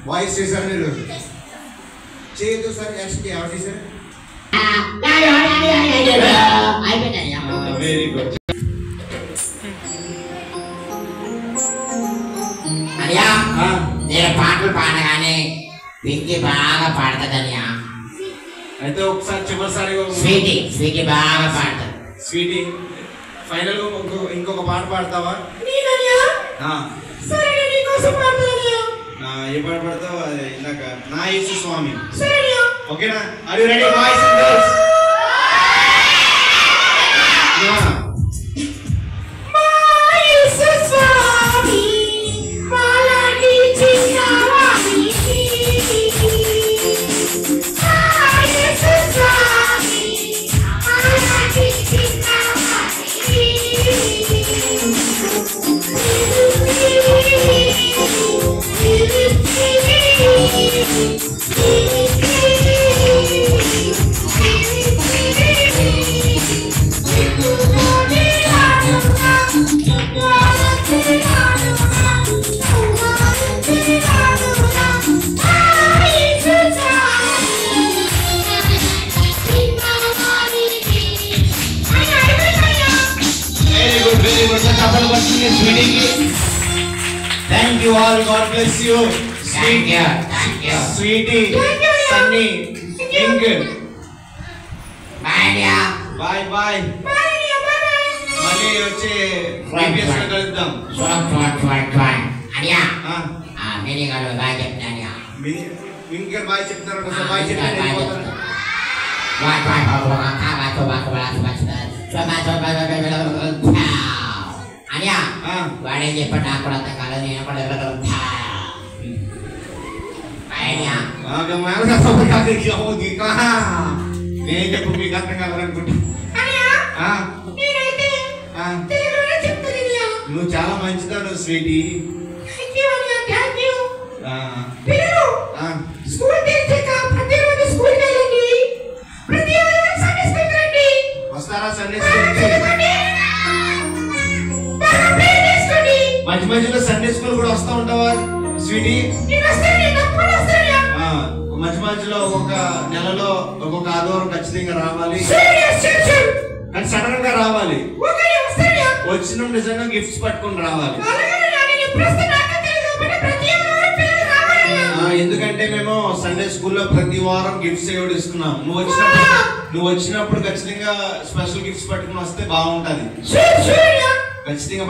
Voice చేశారు మీరు చేయదు సార్ యాక్షన్ ఎవరు చేశారు వెరీ గుడ్ అయ్యా నేను పాటలు పాడగానే పింకి బాగా పాడుతుందయ్యా అయితే ఒకసారి చివరిసారి స్వీటీ బాగా పాడుతుంది స్వీటీ ఫైనల్ ఇంకొక పాట పాడతావా ఏ పాట పాడతావు ఇందాక నా యేసు స్వామి ఓకేనా are you ready boys and girls Thank you all. God bless you. Thank you. Sweetie, Sunny, Ink. Bye dear. Bye. మళ్ళీ వచ్చే ప్రీవియస్ లో కలుద్దాం. అనియా మేరీ గారు బాయ్ చెప్తాను. ఇంకా బాయ్ చెప్తారు కదా బాయ్ చెప్తారు అనియా వాడే చెప్పండి నాకు కూడా అర్థం కాలేదు నేను కూడా నేను చెప్పు మీకు అర్థం కావాలనుకుంటా నువ్వు చాలా మంచిదాడు స్వీటీ వస్తారా సండే మధ్య మధ్యలో సండే స్కూల్ కూడా వస్తూ ఉంటావా స్వీటీ మధ్య మధ్యలో ఒక నెలలో ఒక్కొక్క ఆదివారం ఖచ్చితంగా రావాలి కానీ సడన్ గా రావాలి వచ్చినప్పుడు నిజంగా గిఫ్ట్స్ పట్టుకొని రావాలి ఎందుకంటే మేము సండే స్కూల్లో ప్రతి వారం గిఫ్ట్స్ కూడా ఇస్తున్నాం నువ్వు వచ్చినప్పుడు ఖచ్చితంగా స్పెషల్ గిఫ్ట్స్ పట్టుకుని వస్తే బాగుంటది ఖచ్చితంగా